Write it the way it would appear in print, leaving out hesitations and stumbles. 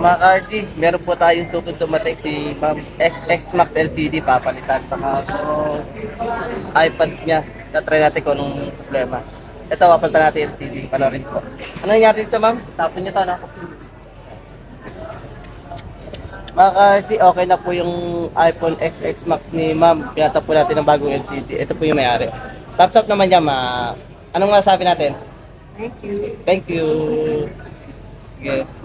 Mga ka-RG, meron po tayong sukod dumating si Ma'am XX Max LCD papalitan sa iPad niya. Na-try natin kung anong problema. Ito, papalitan natin LCD. Panorin ko. Ano nangyari dito, ma'am? Tapon niyo to, no? Mga ka-RG, okay na po yung iPhone XX Max ni ma'am. Pinatap po natin ng bagong LCD. Ito po yung may-ari. Thumbs up naman niya, ma. Anong masasabi natin? Thank you. Thank you. Sige.